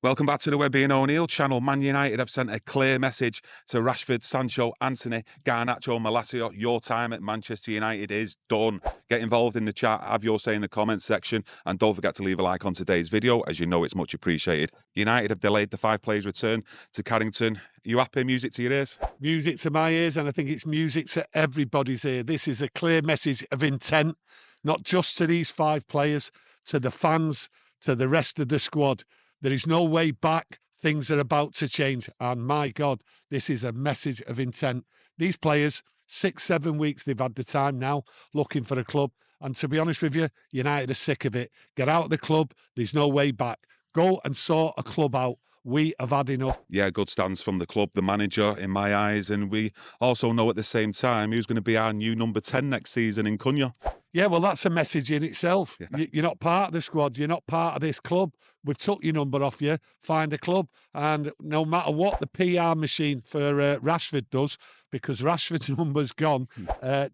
Welcome back to the Webby O'Neill channel. Man United have sent a clear message to Rashford, Sancho, Anthony, Garnacho, Malacia. Your time at Manchester United is done. Get involved in the chat, have your say in the comments section, and don't forget to leave a like on today's video, as you know it's much appreciated. United have delayed the 5 players' return to Carrington. You happy? Music to your ears? Music to my ears, and I think it's music to everybody's ear. This is a clear message of intent, not just to these 5 players, to the fans, to the rest of the squad. There is no way back. Things are about to change. And my God, this is a message of intent. These players, 6-7 weeks, they've had the time now looking for a club. And to be honest with you, United are sick of it. Get out of the club. There's no way back. Go and sort a club out. We have had enough. Yeah, good stance from the club, the manager, in my eyes. And we also know at the same time who's going to be our new number 10 next season in Cunha. Yeah, well, that's a message in itself. Yeah. You're not part of the squad. You're not part of this club. We've took your number off you. Find a club. And no matter what the PR machine for Rashford does, because Rashford's number's gone,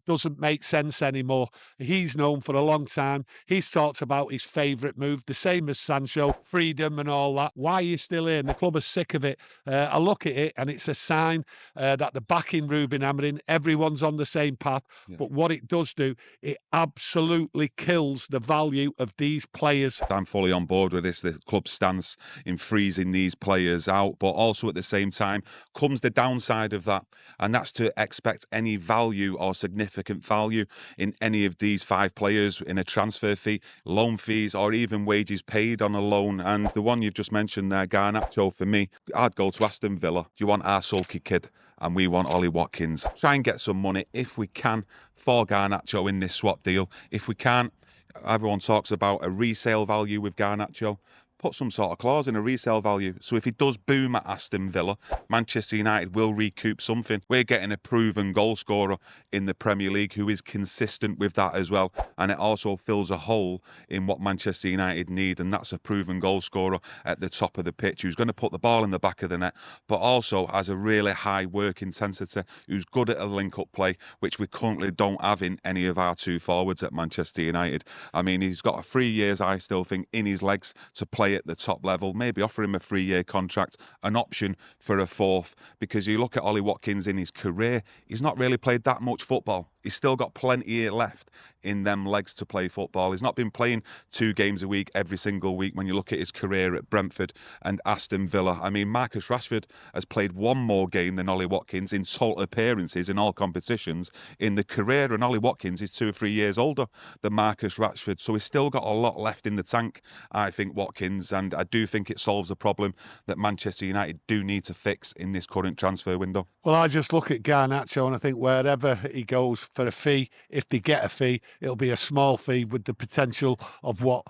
doesn't make sense anymore. He's known for a long time. He's talked about his favourite move, the same as Sancho, freedom and all that. Why are you still here? And the club are sick of it. I look at it and it's a sign that they're backing Ruben Amorim. Everyone's on the same path. Yeah. But what it does do, it absolutely kills the value of these players. I'm fully on board with this. The club stance in freezing these players out, but also at the same time comes the downside of that, and that's to expect any value or significant value in any of these 5 players in a transfer fee, loan fees, or even wages paid on a loan. And the one you've just mentioned there, Garnacho, for me, I'd go to Aston Villa. Do you want our sulky kid? And we want Ollie Watkins. Try and get some money, if we can, for Garnacho in this swap deal. If we can't, everyone talks about a resale value with Garnacho. Put some sort of clause in a resale value. So if he does boom at Aston Villa, Manchester United will recoup something. We're getting a proven goal scorer in the Premier League who is consistent with that as well. And it also fills a hole in what Manchester United need. And that's a proven goal scorer at the top of the pitch who's going to put the ball in the back of the net, but also has a really high work intensity, who's good at a link-up play, which we currently don't have in any of our 2 forwards at Manchester United. I mean, he's got 3 years, I still think, in his legs to play at the top level. Maybe offer him a 3-year contract, an option for a 4th, because you look at Ollie Watkins in his career, he's not really played that much football. He's still got plenty left in them legs to play football. He's not been playing 2 games a week every single week when you look at his career at Brentford and Aston Villa. I mean, Marcus Rashford has played 1 more game than Ollie Watkins in total appearances in all competitions in the career, and Ollie Watkins is 2 or 3 years older than Marcus Rashford, so he's still got a lot left in the tank, I think, Watkins, and I do think it solves a problem that Manchester United do need to fix in this current transfer window. Well, I just look at Garnacho and I think wherever he goes for a fee, if they get a fee, it'll be a small fee with the potential of what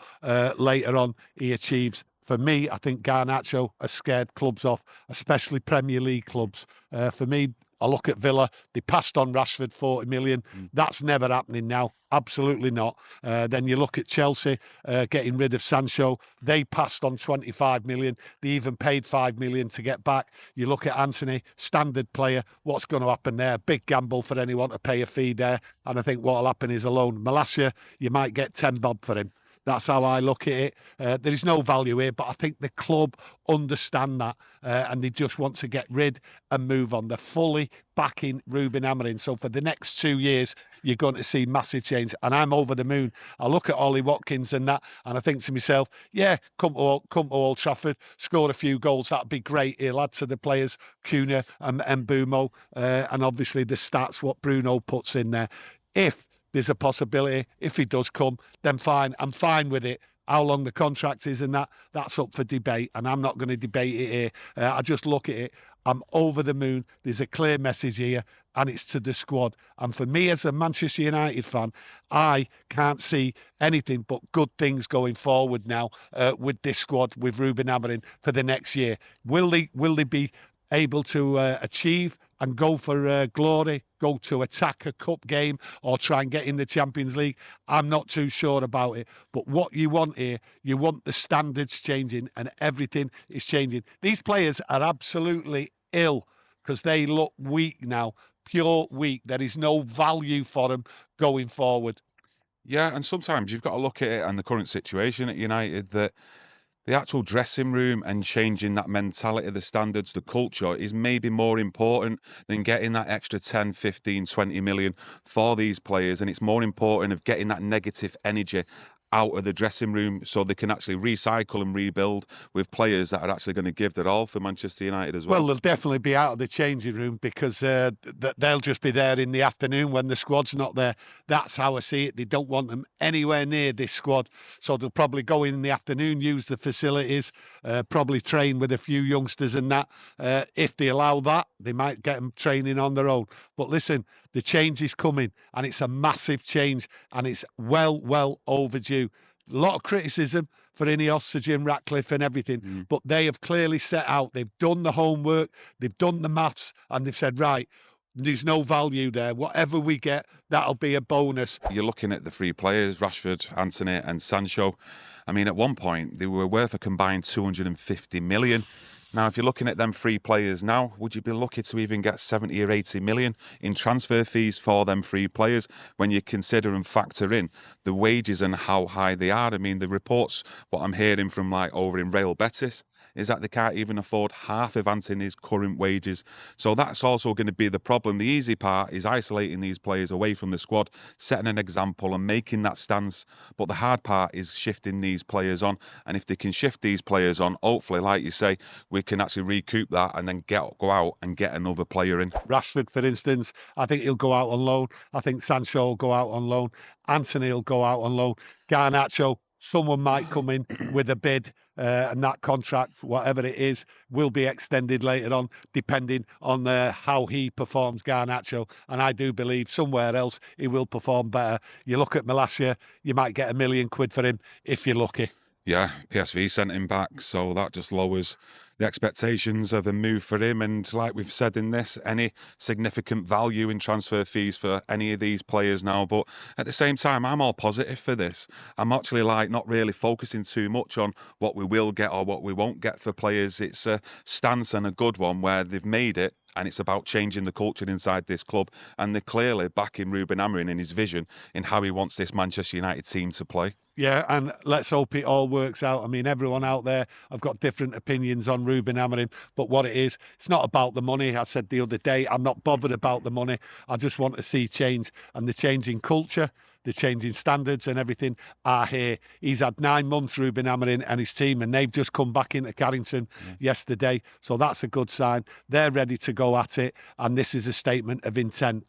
later on he achieves. For me, I think Garnacho has scared clubs off, especially Premier League clubs. For me, I look at Villa, they passed on Rashford 40 million. That's never happening now. Absolutely not. Then you look at Chelsea getting rid of Sancho. They passed on 25 million. They even paid 5 million to get back. You look at Anthony, standard player. What's going to happen there? Big gamble for anyone to pay a fee there. And I think what will happen is a loan. Malacia, you might get 10 bob for him. That's how I look at it. There is no value here, but I think the club understand that and they just want to get rid and move on. They're fully backing Ruben Amorim. So for the next 2 years, you're going to see massive change. And I'm over the moon. I look at Ollie Watkins and that, and I think to myself, yeah, come to Old Trafford, score a few goals. That'd be great. He'll add to the players, Cunha and Mbeumo, and obviously the stats, what Bruno puts in there. If there's a possibility, if he does come, then fine. I'm fine with it. How long the contract is and that's up for debate, and I'm not going to debate it here. I just look at it. I'm over the moon. There's a clear message here, and it's to the squad. And for me as a Manchester United fan, I can't see anything but good things going forward now with this squad, with Ruben Amorim for the next year. Will they be able to achieve and go for glory, go to attack a cup game or try and get in the Champions League? I'm not too sure about it. But what you want here, you want the standards changing, and everything is changing. These players are absolutely ill because they look weak now, pure weak. There is no value for them going forward. Yeah, and sometimes you've got to look at it and the current situation at United, that The actual dressing room and changing that mentality, the standards, the culture is maybe more important than getting that extra 10, 15, 20 million for these players. And it's more important of getting that negative energy out of the dressing room so they can actually recycle and rebuild with players that are actually going to give their all for Manchester United as well. Well, they'll definitely be out of the changing room because they'll just be there in the afternoon when the squad's not there. That's how I see it. They don't want them anywhere near this squad. So they'll probably go in the afternoon, use the facilities, probably train with a few youngsters and that. If they allow that, they might get them training on their own. But listen, the change is coming and it's a massive change and it's well overdue. A lot of criticism for Ineos, Sir Jim Ratcliffe and everything, but they have clearly set out, they've done the homework, they've done the maths, and they've said, right, there's no value there. Whatever we get, that'll be a bonus. You're looking at the three players, Rashford, Antony and Sancho. I mean, at one point, they were worth a combined 250 million. Now, if you're looking at them three players now, would you be lucky to even get 70 or 80 million in transfer fees for them three players when you consider and factor in the wages and how high they are? I mean, the reports, what I'm hearing from like over in Real Betis, is that they can't even afford half of Antony's current wages. So that's also going to be the problem. The easy part is isolating these players away from the squad, setting an example and making that stance. But the hard part is shifting these players on. And if they can shift these players on, hopefully, like you say, we can actually recoup that and then go out and get another player in. Rashford, for instance, I think he'll go out on loan. I think Sancho will go out on loan. Antony will go out on loan. Garnacho, someone might come in with a bid and that contract, whatever it is, will be extended later on, depending on how he performs, Garnacho. And I do believe somewhere else he will perform better. You look at Malacia, you might get £1 million for him if you're lucky. Yeah, PSV sent him back, so that just lowers the expectations of a move for him. And like we've said in this, any significant value in transfer fees for any of these players now. But at the same time, I'm all positive for this. I'm actually like not really focusing too much on what we will get or what we won't get for players. It's a stance and a good one where they've made it. And it's about changing the culture inside this club. And they're clearly backing Ruben Amorim in his vision in how he wants this Manchester United team to play. Yeah, and let's hope it all works out. I mean, everyone out there, I've got different opinions on Ruben Amorim, but what it is, it's not about the money. I said the other day, I'm not bothered about the money. I just want to see change, and the change in culture, the changing standards and everything are here. He's had 9 months, Ruben Amorim and his team, and they've just come back into Carrington yesterday. So that's a good sign. They're ready to go at it, and this is a statement of intent.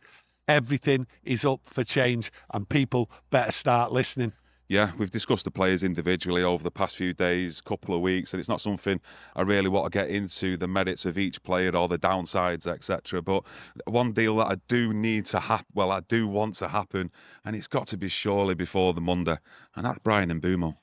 Everything is up for change, and people better start listening. Yeah, we've discussed the players individually over the past few days, couple of weeks, and it's not something I really want to get into, the merits of each player or the downsides, etc. But one deal that I do need to happen, well, I do want to happen, and it's got to be surely before the Monday, and that's Brian and Mbumo.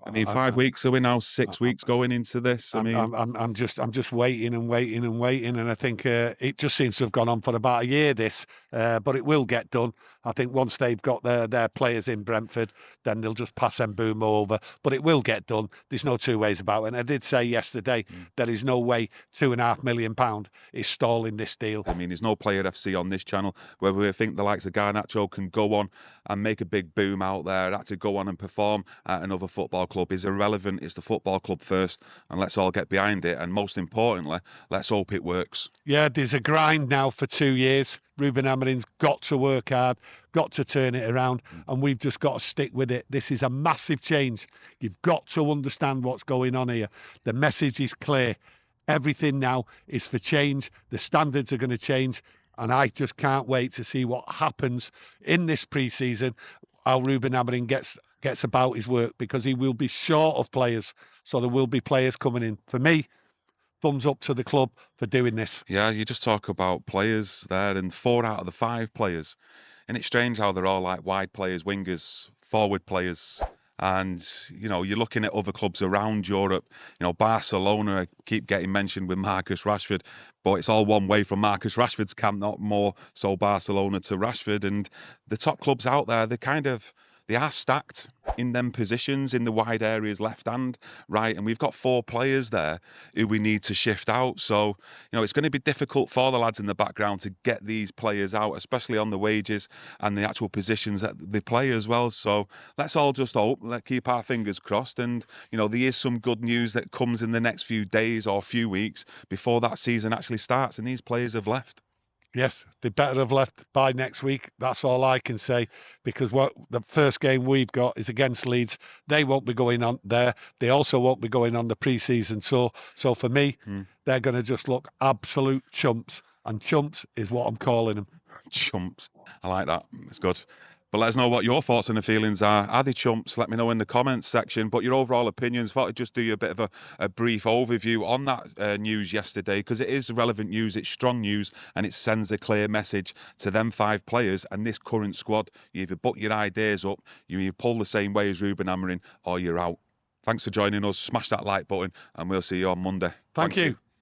I mean, 5 weeks are we now? 6 weeks going into this. I'm just waiting, and I think it just seems to have gone on for about a year. This, but it will get done. I think once they've got their players in Brentford, then they'll just pass Mbumo over. But it will get done. There's no two ways about it. And I did say yesterday there is no way £2.5 million is stalling this deal. I mean, there's no Player FC on this channel where we think the likes of Garnacho can go on and make a big boom out there, actually go on and perform at another football club is irrelevant. It's the football club first, and let's all get behind it. And most importantly, let's hope it works. Yeah, there's a grind now for 2 years. Ruben Amorim's got to work hard, got to turn it around, and we've just got to stick with it. This is a massive change. You've got to understand what's going on here. The message is clear. Everything now is for change. The standards are going to change, and I just can't wait to see what happens in this pre-season, how Ruben Amorim gets about his work, because he will be short of players, so there will be players coming in. For me, thumbs up to the club for doing this. Yeah, you just talk about players there, and 4 out of the 5 players. And it's strange how they're all like wide players, wingers, forward players. And, you know, you're looking at other clubs around Europe. You know, Barcelona keep getting mentioned with Marcus Rashford, but it's all one way from Marcus Rashford's camp, not more so Barcelona to Rashford. And the top clubs out there, they are stacked in them positions in the wide areas, left and right, and we've got 4 players there who we need to shift out. So, you know, it's going to be difficult for the lads in the background to get these players out, especially on the wages and the actual positions that they play as well. So let's all just hope, let's keep our fingers crossed, and, you know, there is some good news that comes in the next few days or few weeks before that season actually starts and these players have left. Yes, they better have left by next week. That's all I can say, because what the first game we've got is against Leeds. They won't be going on there. They also won't be going on the pre-season. So for me, they're going to just look absolute chumps, and chumps is what I'm calling them. Chumps. I like that. It's good. But let us know what your thoughts and the feelings are. Are they chumps? Let me know in the comments section. But your overall opinions, thought I'd just do you a bit of a brief overview on that news yesterday, because it is relevant news, it's strong news, and it sends a clear message to them 5 players and this current squad. You either butt your ideas up, you pull the same way as Ruben Amorim, or you're out. Thanks for joining us. Smash that like button, and we'll see you on Monday. Thank you.